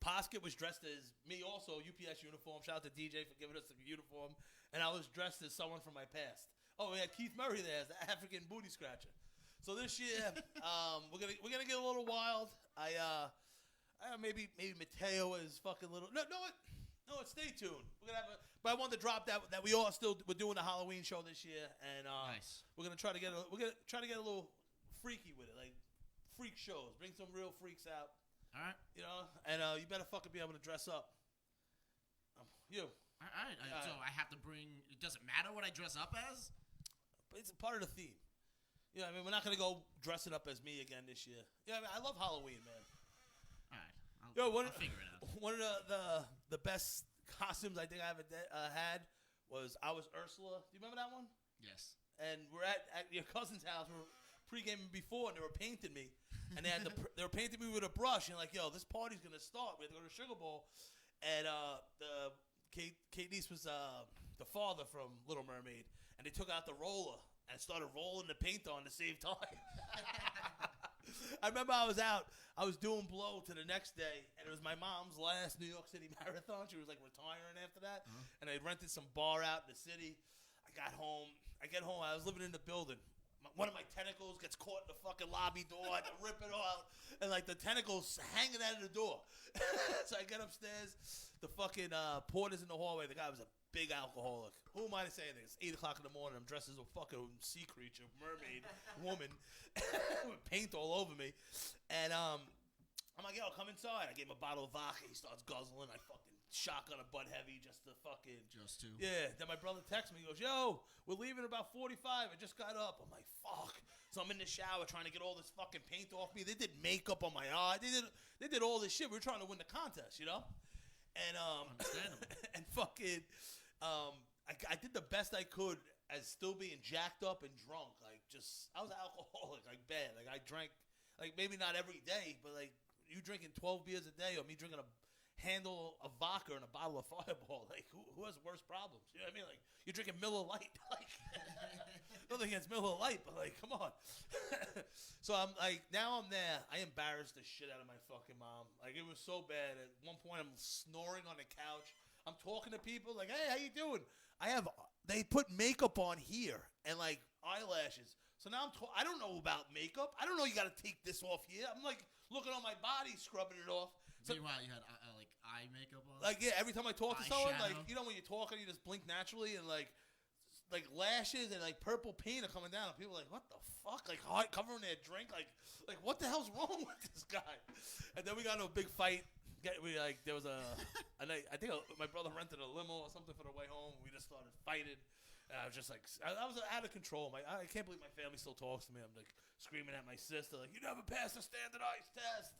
Poskett was dressed as me also, UPS uniform. Shout out to DJ for giving us the uniform. And I was dressed as someone from my past. Oh, we had Keith Murray there as the African booty scratcher. So this year, we're gonna get a little wild. Maybe Mateo is fucking little. No, stay tuned. We're gonna have but I wanted to drop that we all we're doing a Halloween show this year, and nice. We're gonna try to get a little freaky with it, like freak shows. Bring some real freaks out. All right. You know, and you better fucking be able to dress up. You. All right. So I have to bring. It doesn't matter what I dress up as. But it's a part of the theme. You know, we're not gonna go dressing up as me again this year. Yeah, I love Halloween, man. All right. I'll figure it out. One of the best costumes I think I ever had was I was Ursula. Do you remember that one? Yes. And we're at your cousin's house. We're pre-gaming before, and they were painting me. And they were painting me with a brush, and like, yo, this party's gonna start. We had to go to Sugar Bowl, and Kate Niece was the father from Little Mermaid, and they took out the roller and started rolling the paint on to save time. I remember I was out. I was doing blow to the next day, and it was my mom's last New York City marathon. She was like retiring after that, and I rented some bar out in the city. I get home. I was living in the building. one of my tentacles gets caught in the fucking lobby door. I had to rip it off, and like the tentacles hanging out of the door. So I get upstairs. The fucking porter's in the hallway. The guy was a big alcoholic. Who am I to say anything? It's 8 o'clock in the morning. I'm dressed as a fucking sea creature, mermaid, woman, with paint all over me. And I'm like, yo, come inside. I gave him a bottle of vodka. He starts guzzling. I fucking shotgun a butt heavy just to fucking. Just to. Yeah. Then my brother texts me. He goes, yo, we're leaving about 45. I just got up. I'm like, fuck. So I'm in the shower trying to get all this fucking paint off me. They did makeup on my eye. They did all this shit. We were trying to win the contest, you know? And Understandable. and fucking I did the best I could as still being jacked up and drunk. Like I was an alcoholic, like bad. Like I drank like maybe not every day, but like you drinking 12 beers a day or me drinking a handle of vodka and a bottle of Fireball. Like who has worse problems? You know what I mean? Like you're drinking Miller Lite. Like nothing against Miller Lite, but like come on. So I'm like now I'm there. I embarrassed the shit out of my fucking mom. Like it was so bad. At one point I'm snoring on the couch. I'm talking to people like, hey, how you doing? They put makeup on here and like eyelashes. So now I don't know about makeup. I don't know you got to take this off here. I'm like looking on my body, scrubbing it off. So, meanwhile, you had like eye makeup on. Like yeah, every time I talk to someone, like Eyeshadow. you know when you're talking, you just blink naturally and like lashes and like purple paint are coming down. And people are like, what the fuck? Like covering their drink. Like what the hell's wrong with this guy? And then we got into a big fight. There was I think my brother rented a limo or something for the way home. We just started fighting. And I was just like, I was out of control. I can't believe my family still talks to me. I'm like screaming at my sister, like, you never passed the standardized test.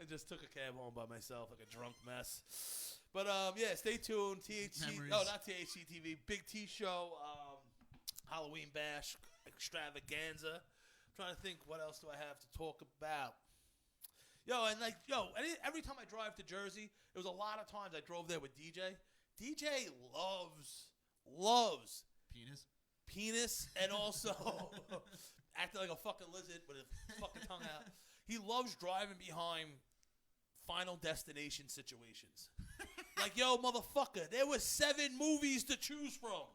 And just took a cab home by myself like a drunk mess. But yeah, stay tuned. THC, Memories. no, not THC TV. Big T show, Halloween bash extravaganza. I'm trying to think, what else do I have to talk about? Every time I drive to Jersey, it was a lot of times I drove there with DJ. DJ loves penis and also acting like a fucking lizard with his fucking tongue out. He loves driving behind Final Destination situations. Like, yo, motherfucker, there were 7 movies to choose from.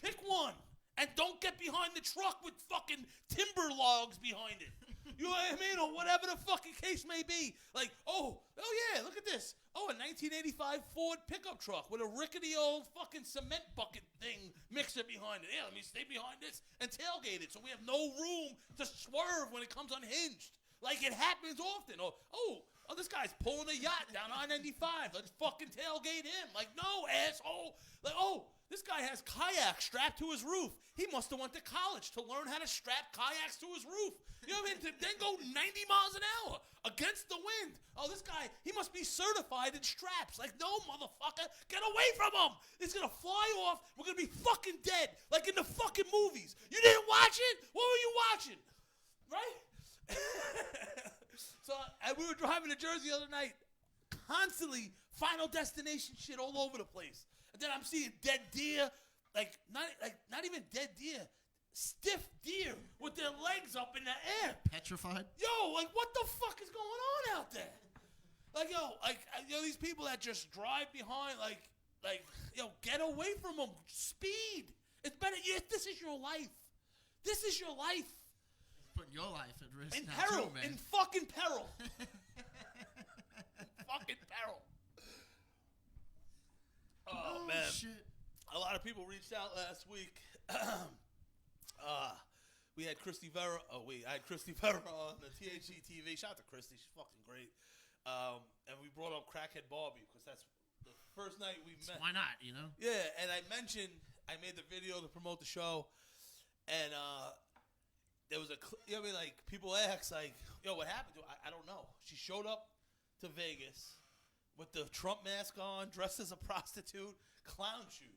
Pick one. And don't get behind the truck with fucking timber logs behind it. You know what I mean? Or whatever the fucking case may be. Like, oh yeah, look at this. Oh, a 1985 Ford pickup truck with a rickety old fucking cement bucket thing mixer behind it. Yeah, let me stay behind this and tailgate it so we have no room to swerve when it comes unhinged. Like it happens often. Oh, this guy's pulling a yacht down I-95. Let's fucking tailgate him. Like, no, asshole. Like, this guy has kayaks strapped to his roof. He must have went to college to learn how to strap kayaks to his roof. You know what I mean? To then go 90 miles an hour against the wind. Oh, this guy, he must be certified in straps. Like, no, motherfucker, get away from him. It's going to fly off. We're going to be fucking dead, like in the fucking movies. You didn't watch it? What were you watching? Right? So we were driving to Jersey the other night. Constantly Final Destination shit all over the place. And then I'm seeing dead deer, not even dead deer, stiff deer with their legs up in the air. Petrified? Yo, like what the fuck is going on out there? Like these people that just drive behind, get away from them. Speed. It's better. This is your life. This is your life. Putting your life at risk in now peril, too, man. in fucking peril. Fucking peril. Oh man, shit. A lot of people reached out last week. We had Christy Vera. I had Christy Vera on the THC TV. Shout out to Christy, she's fucking great. And we brought up Crackhead Barbie because that's the first night we met. Why not? You know? Yeah, and I mentioned I made the video to promote the show, and there was people ask like, yo, what happened to her? I don't know. She showed up to Vegas with the Trump mask on, dressed as a prostitute, clown shoes.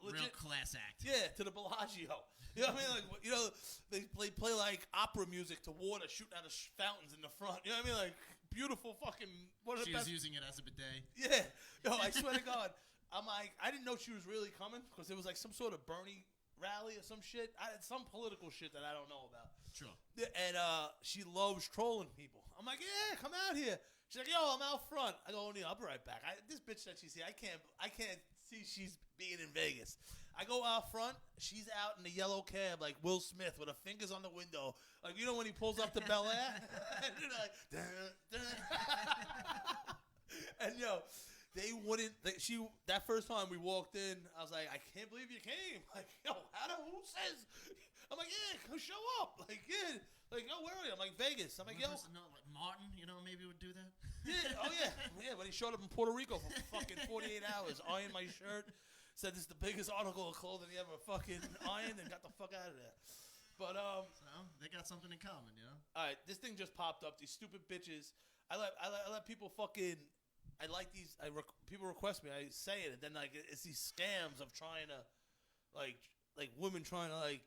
Real class act. Yeah, to the Bellagio. You know what I mean? They play like opera music to water shooting out of fountains in the front. You know what I mean? Like beautiful fucking. She was using it as a bidet. Yeah. Yo, I swear to God. I'm like, I didn't know she was really coming because it was like some sort of Bernie rally or some shit. Some political shit that I don't know about. Sure. And she loves trolling people. I'm like, yeah, come out here. She's like, yo, I'm out front. I go, O'Neal, I'll be right back. This bitch that she's here, I can't see she's being in Vegas. I go out front. She's out in the yellow cab like Will Smith with her fingers on the window. Like, you know when he pulls up to Bel Air? And you're like, dun, dun. And, yo, they wouldn't. That first time we walked in, I was like, I can't believe you came. Like, yo, who says? I'm like, yeah, come show up. Like, yeah. Like, oh, where are you? I'm like, Vegas. I'm like, yo. No, like Martin, maybe would do that. Yeah, oh yeah. Yeah, when he showed up in Puerto Rico for fucking 48 hours, ironed my shirt, said this is the biggest article of clothing he ever fucking ironed, and got the fuck out of there. But, So, they got something in common, Alright, this thing just popped up. These stupid bitches. I let people fucking. I like these. People request me. I say it, and then like it's these scams of trying to, like women trying to like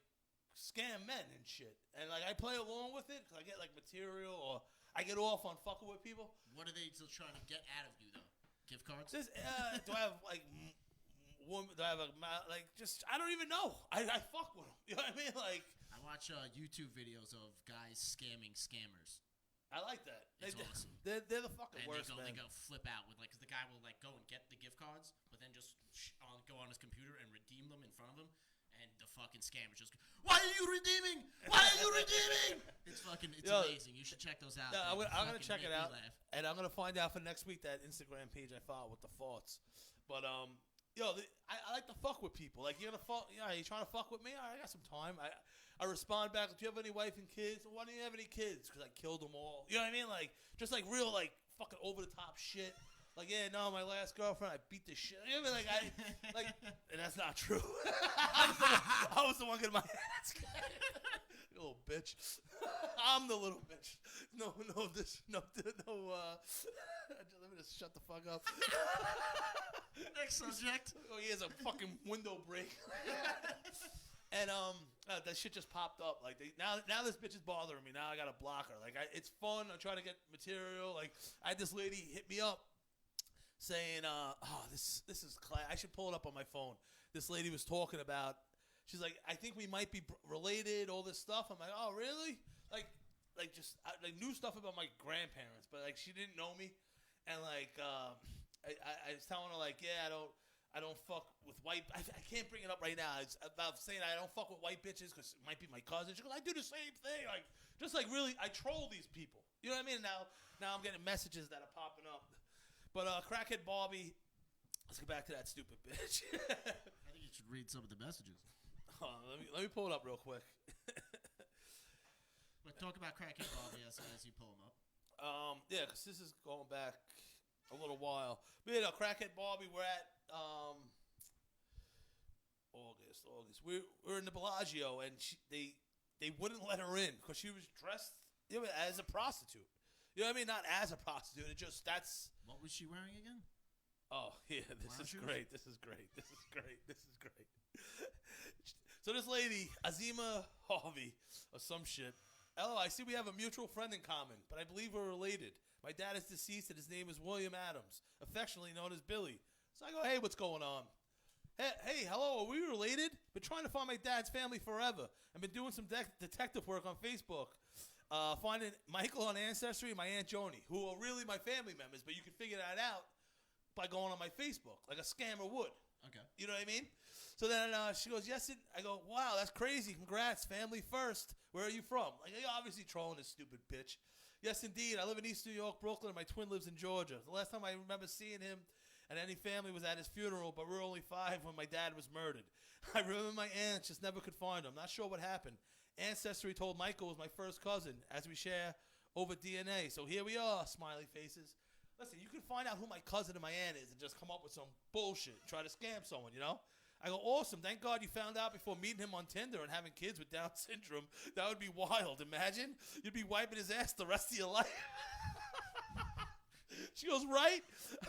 scam men and shit. And like I play along with it because I get like material or I get off on fucking with people. What are they still trying to get out of you though? Gift cards? Do I have like woman? Do I have just? I don't even know. I fuck with them. You know what I mean? Like I watch YouTube videos of guys scamming scammers. I like that. It's awesome. They're the fucking worst, man. They go flip out with, like, 'cause the guy will, like, go and get the gift cards, but then just go on his computer and redeem them in front of him, and the fucking scammer just goes, why are you redeeming? Why are you redeeming? It's amazing. You should check those out. No, I'm going to check it out, and I'm going to find out for next week that Instagram page I follow with the thoughts. But, I like to fuck with people. Like, you're going to fuck, you trying to fuck with me? All right, I got some time. I respond back. Do you have any wife and kids? Why don't you have any kids? Because I killed them all. You know what I mean? Like, just like real, like, fucking over the top shit. Like, yeah, no, my last girlfriend, I beat the shit. You know what I mean? And that's not true. I was the one getting my ass kicked. You little bitch. I'm the little bitch. No. Let me just shut the fuck up. Next subject. Oh, he has a fucking window break. And that shit just popped up. Like now this bitch is bothering me. Now I gotta block her. Like it's fun. I'm trying to get material. Like I had this lady hit me up saying, this is class. I should pull it up on my phone. This lady was talking about. She's like, I think we might be related. All this stuff. I'm like, oh really? Like just knew stuff about my grandparents, but like she didn't know me. And like I was telling her like, yeah, I don't fuck with white. I can't bring it up right now. It's about saying I don't fuck with white bitches because it might be my cousin. She goes, I do the same thing. Like, just like really, I troll these people. You know what I mean? Now I'm getting messages that are popping up. But crackhead Barbie. Let's get back to that stupid bitch. I think you should read some of the messages. Let me pull it up real quick. But talk about crackhead Barbie as you pull them up. Yeah, because this is going back a little while. But crackhead Barbie. We're at August. We're in the Bellagio, and they wouldn't let her in because she was dressed as a prostitute. You know what I mean? Not as a prostitute. It just that's. What was she wearing again? Oh yeah, this is great. So this lady, Azima Harvey, or some shit. Oh, I see we have a mutual friend in common, but I believe we're related. My dad is deceased, and his name is William Adams, affectionately known as Billy. So I go, hey, what's going on? Hey, hello, are we related? Been trying to find my dad's family forever. I've been doing some detective work on Facebook. Finding Michael on Ancestry and my Aunt Joni, who are really my family members, but you can figure that out by going on my Facebook, like a scammer would. Okay. You know what I mean? So then she goes, yes. I go, wow, that's crazy. Congrats, family first. Where are you from? Like, you're obviously trolling this stupid bitch. Yes, indeed. I live in East New York, Brooklyn, and my twin lives in Georgia. The last time I remember seeing him and any family was at his funeral, but we were only 5 when my dad was murdered. I remember my aunt just never could find him. Not sure what happened. Ancestry told Michael was my first cousin, as we share over DNA. So here we are, smiley faces. Listen, you can find out who my cousin and my aunt is and just come up with some bullshit, try to scam someone, you know? I go, awesome. Thank God you found out before meeting him on Tinder and having kids with Down syndrome. That would be wild. Imagine. You'd be wiping his ass the rest of your life. She goes, right?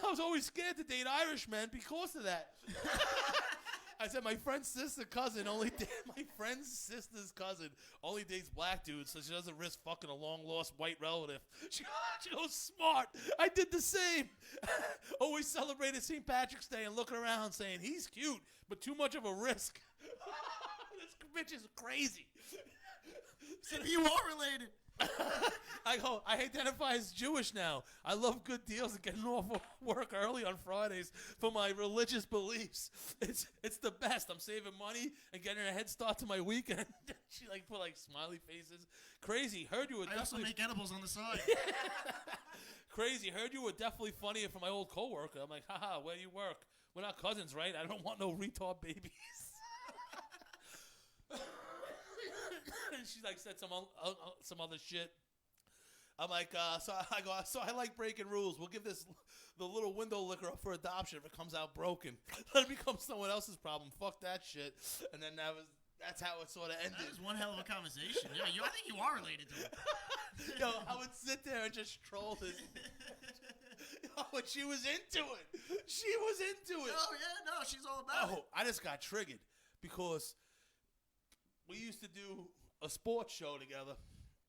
I was always scared to date Irish men because of that. I said, my friend's sister's cousin only dates black dudes, so she doesn't risk fucking a long-lost white relative. She goes, smart. I did the same. Always celebrated St. Patrick's Day and looking around saying, he's cute, but too much of a risk. This bitch is crazy. So you are related. I go, I identify as Jewish now. I love good deals and getting off work early on Fridays for my religious beliefs. It's the best. I'm saving money and getting a head start to my weekend. She like put like smiley faces. Crazy. Heard you were I also definitely make edibles on the side. crazy. Heard you were definitely funnier for my old coworker. I'm like, haha, where do you work? We're not cousins, right? I don't want no retard babies. And she like said some other shit. I'm like, so I like breaking rules. We'll give this the little window liquor up for adoption if it comes out broken. Let it become someone else's problem. Fuck that shit. And then that's how it sort of ended. That was one hell of a conversation. Yeah, I think you are related to him. Yo, I would sit there and just troll this. Yo, but she was into it. She was into it. Oh yeah, no, she's all about it. I just got triggered because we used to do a sports show together,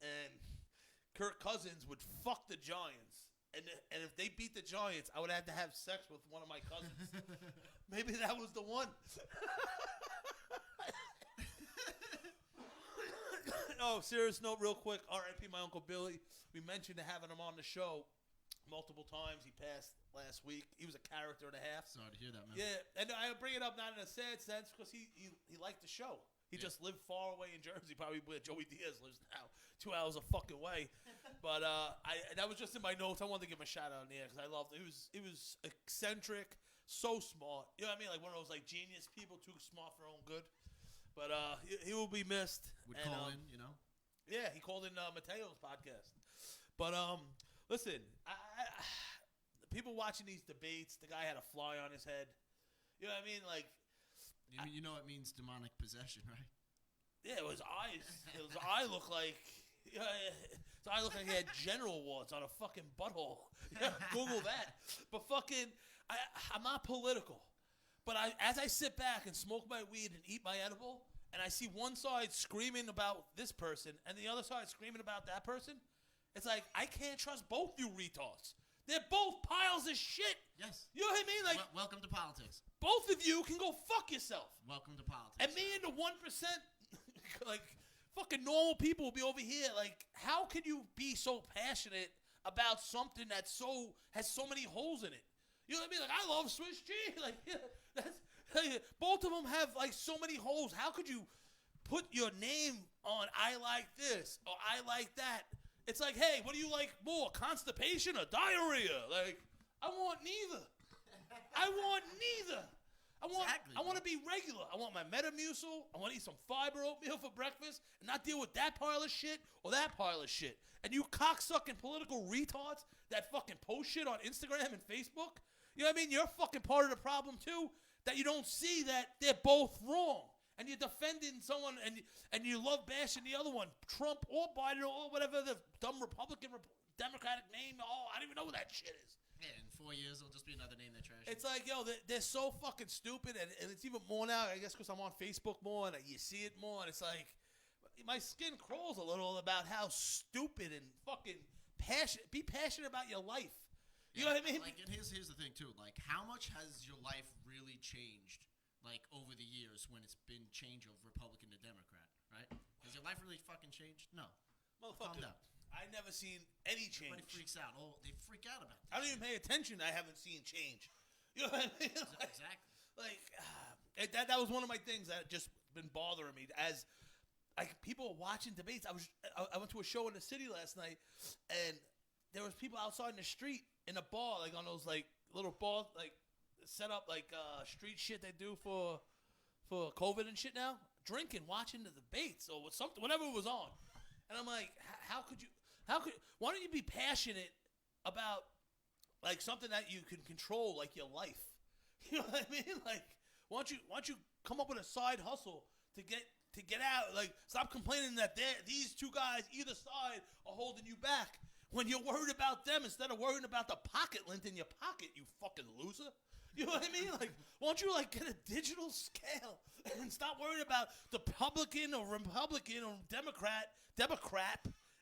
and Kirk Cousins would fuck the Giants, and if they beat the Giants, I would have to have sex with one of my cousins. Maybe that was the one. Oh, serious note, real quick. R.I.P. my Uncle Billy. We mentioned having him on the show multiple times. He passed last week. He was a character and a half. Sorry to hear that, man. Yeah, and I bring it up not in a sad sense because he liked the show. He just lived far away in Jersey, probably where Joey Diaz lives now, 2 hours a fucking way. But that was just in my notes. I wanted to give him a shout out in there because I loved it. He was eccentric, so smart. You know what I mean? Like one of those like genius people, too smart for their own good. But he will be missed. Would call in, you know. Yeah, he called in Mateo's podcast. But listen, people watching these debates, the guy had a fly on his head. You know what I mean? Like. You know it means demonic possession, right? Yeah, his eyes. His eye looked like. Yeah, his eye looked like he had general warts on a fucking butthole. Yeah, Google that. But fucking, I'm not political. But as I sit back and smoke my weed and eat my edible, and I see one side screaming about this person and the other side screaming about that person, it's like I can't trust both you retards. They're both piles of shit. Yes. You know what I mean? Like, welcome to politics. Both of you can go fuck yourself. Welcome to politics. And me and the 1%, like, fucking normal people will be over here. Like, how can you be so passionate about something that has so many holes in it? You know what I mean? Like, I love Swiss cheese. Like, both of them have, like, so many holes. How could you put your name on I like this or I like that? It's like, hey, what do you like more, constipation or diarrhea? Like, I want neither. I want to be regular. I want my Metamucil. I want to eat some fiber oatmeal for breakfast and not deal with that pile of shit or that pile of shit. And you cocksucking political retards that fucking post shit on Instagram and Facebook, you know what I mean? You're fucking part of the problem too, that you don't see that they're both wrong. And you're defending someone, and you love bashing the other one, Trump or Biden or whatever the dumb Republican, Democratic name. Oh, I don't even know what that shit is. Yeah, in 4 years, it'll just be another name they trash. It's like, yo, they're so fucking stupid, and it's even more now, I guess, because I'm on Facebook more, and you see it more, and it's like, my skin crawls a little about how stupid and fucking be passionate about your life. You know what I mean? Like, and here's the thing, too. Like, how much has your life really changed? Like, over the years when it's been change of Republican to Democrat, right? Has your life really fucking changed? No. Motherfucker, Calm down. I never seen any change. Everybody freaks out. Oh, they freak out about I don't even pay attention. I haven't seen change. You know what I mean? Exactly. Like, that was one of my things that just been bothering me. As like people watching debates, I went to a show in the city last night, and there was people outside in the street in a bar, like on those like little bar like. Set up like street shit they do for COVID and shit now, drinking, watching the debates or something, whatever it was on, and I'm like, why don't you be passionate about like something that you can control, like your life? You know what I mean? Like, why don't you come up with a side hustle to get out? Like, stop complaining that these two guys either side are holding you back when you're worried about them instead of worrying about the pocket lint in your pocket. You fucking loser. You know what I mean? Like, why don't you, like, get a digital scale and stop worrying about the Republican or Democrat,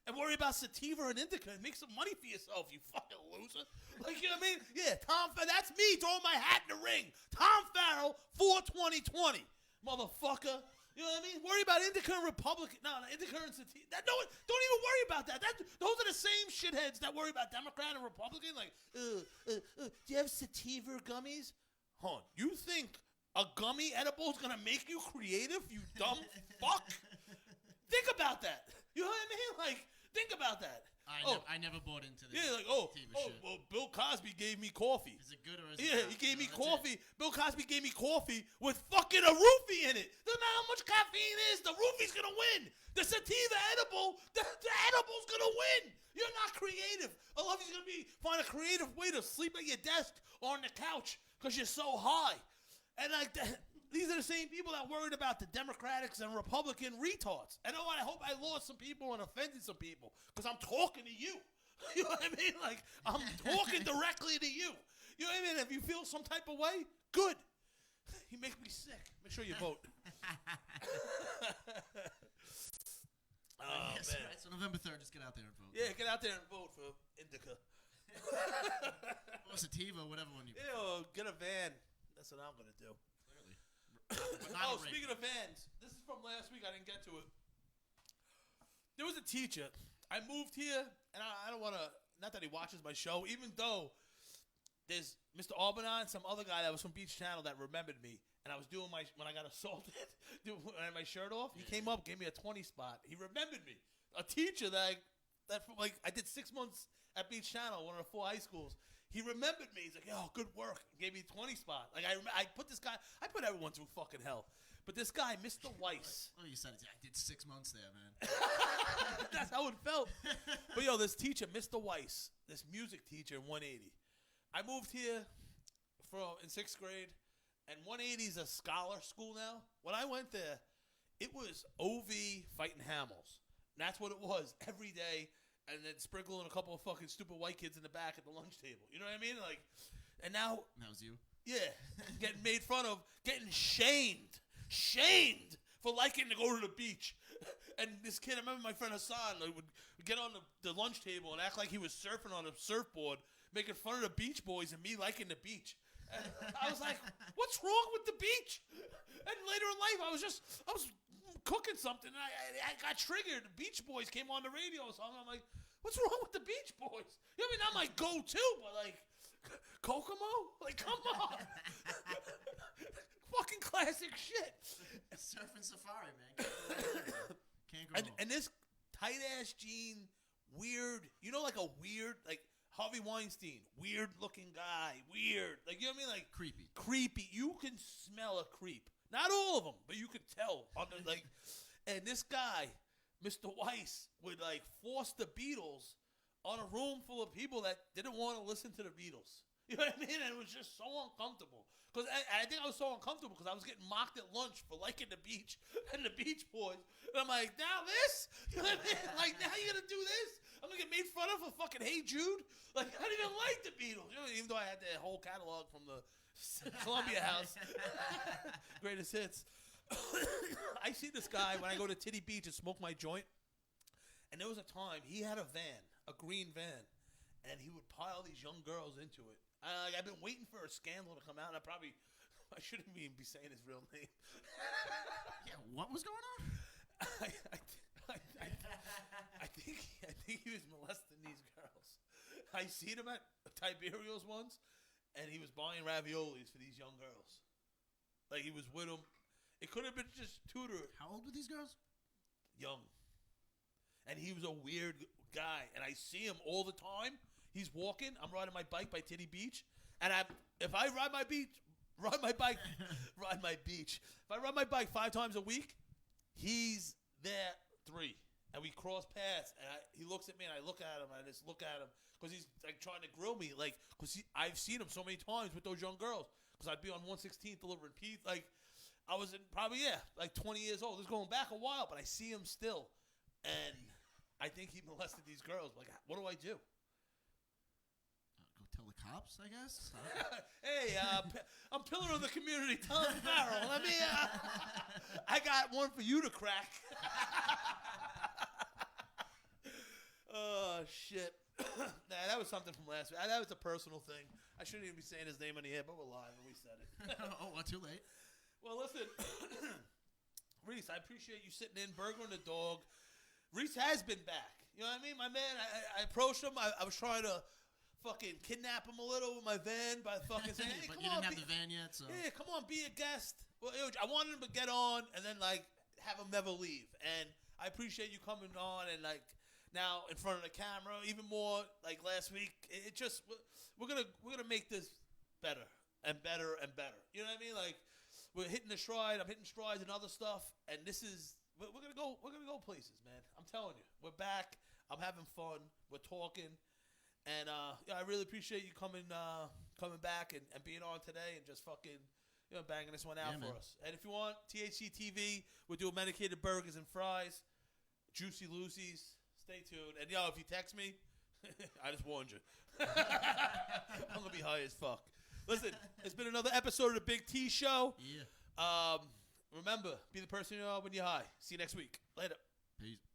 and worry about sativa and indica and make some money for yourself, you fucking loser. Like, you know what I mean? Yeah, that's me throwing my hat in the ring. Tom Farrell for 2020, motherfucker. You know what I mean? Worry about indica and Republican. No, indica and sativa. Don't even worry about about that. Those are the same shitheads that worry about Democrat and Republican. Like, do you have sativa gummies? Huh? You think a gummy edible is gonna make you creative? You dumb fuck. Think about that. You know what I mean? Like, think about that. I never bought into this. Yeah, like, sativa shit. well, Bill Cosby gave me coffee. Is it good or is it Yeah, not? he gave me That's coffee. it. Bill Cosby gave me coffee with fucking a roofie in it. Doesn't matter how much caffeine is, the roofie's gonna win. The sativa edible, the edible's gonna win. You're not creative. I love you're gonna find a creative way to sleep at your desk or on the couch because you're so high. And like these are the same people that worried about the Democrats and Republican retards. And I hope I lost some people and offended some people because I'm talking to you. You know what I mean? Like, I'm talking directly to you. You know what I mean? If you feel some type of way, good. You make me sick. Make sure you vote. Oh, yes, man. right. So November 3rd, just get out there and vote. Yeah, get out there and vote for Indica. Or sativa, whatever one you Yeah, or get a van. That's what I'm going to do. Clearly. But not a Speaking of vans, this is from last week. I didn't get to it. There was a teacher. I moved here, and I don't want to, not that he watches my show, even though there's Mr. Albanon, some other guy that was from Beach Channel that remembered me, and I was doing when I got assaulted, when I had my shirt off, he came up, gave me a 20 spot. He remembered me. A teacher that I did 6 months at Beach Channel, one of the 4 high schools. He remembered me. He's like, "Oh, good work." Gave me a 20 spot. Like I put this guy, I put everyone through fucking hell. But this guy, Mr. Weiss. Oh, you said it. I did 6 months there, man. That's how it felt. But yo, this teacher, Mr. Weiss, this music teacher in 180. I moved here in 6th grade, and 180 is a scholar school now. When I went there, it was OV fighting Hamels. And that's what it was every day. And then sprinkling a couple of fucking stupid white kids in the back at the lunch table. You know what I mean? Like, and now. That was you? Yeah. Getting made fun of. Getting shamed. Shamed for liking to go to the beach. And this kid, I remember my friend Hassan would get on the lunch table and act like he was surfing on a surfboard, making fun of the Beach Boys and me liking the beach. And I was like, what's wrong with the beach? And later in life, I was cooking something and I got triggered. The Beach Boys came on the radio song. I'm like, what's wrong with the Beach Boys? You know, I mean, not my go-to, but like, Kokomo? Like, come on. Fucking classic shit. Surfing safari, man. Can't go wrong. And this tight-ass jean, weird, you know, like a weird, like Harvey Weinstein, weird-looking guy, weird. Like, you know what I mean? Like, creepy. You can smell a creep. Not all of them, but you could tell. And this guy, Mr. Weiss, would, like, force the Beatles on a room full of people that didn't want to listen to the Beatles. You know what I mean? And it was just so uncomfortable. Because I think I was so uncomfortable because I was getting mocked at lunch for liking the beach and the Beach Boys. And I'm like, now this? You know what I mean? Like, now you're going to do this? I'm going to get made fun of for fucking Hey Jude? Like, I didn't even like the Beatles. You know, even though I had the whole catalog from the Columbia House. Greatest hits. I see this guy when I go to Titty Beach and smoke my joint. And there was a time he had a van, a green van. And he would pile these young girls into it. I've been waiting for a scandal to come out, and I shouldn't even be saying his real name. Yeah, what was going on? I think he was molesting these girls. I seen him at Tiberios once, and he was buying raviolis for these young girls. Like, he was with them. It could have been just tutoring. How old were these girls? Young. And he was a weird guy, and I see him all the time. He's walking. I'm riding my bike by Titty Beach, and if I ride my beach, If I ride my bike 5 times a week, he's there 3, and we cross paths. And he looks at me, and I look at him, and I just look at him because he's like trying to grill me, like because I've seen him so many times with those young girls. Because I'd be on 116th delivering pizza. Like I was probably like 20 years old. This is going back a while, but I see him still, and I think he molested these girls. Like, what do I do? Go tell the cops, I guess. Hey, I'm pillar of the community. Tell Farrell. Let me. I got one for you to crack. Oh shit. Nah, that was something from last week. That was a personal thing. I shouldn't even be saying his name on the air, but we're live and we said it. Oh, well, too late. Well, listen, Riis, I appreciate you sitting in, burgering the dog. Riis has been back. You know what I mean? My man, I approached him. I was trying to fucking kidnap him a little with my van by fucking saying, hey, But come you on. didn't have the van yet, so. Yeah, come on, be a guest. Well, I wanted him to get on and then, like, have him never leave. And I appreciate you coming on and, like, now in front of the camera, even more, like, last week. It just, we're gonna make this better and better and better. You know what I mean? Like, we're hitting the stride. I'm hitting strides and other stuff. And this is, we're gonna go places, man. I'm telling you. We're back. I'm having fun. We're talking. And I really appreciate you coming back and being on today and just fucking banging this one out for us. And if you want THC TV, we'll do medicated burgers and fries, Juicy Lucy's. Stay tuned. And if you text me, I just warned you. I'm gonna be high as fuck. Listen, it's been another episode of the Big T Show. Yeah. Remember, be the person you are when you're high. See you next week. Later. Peace.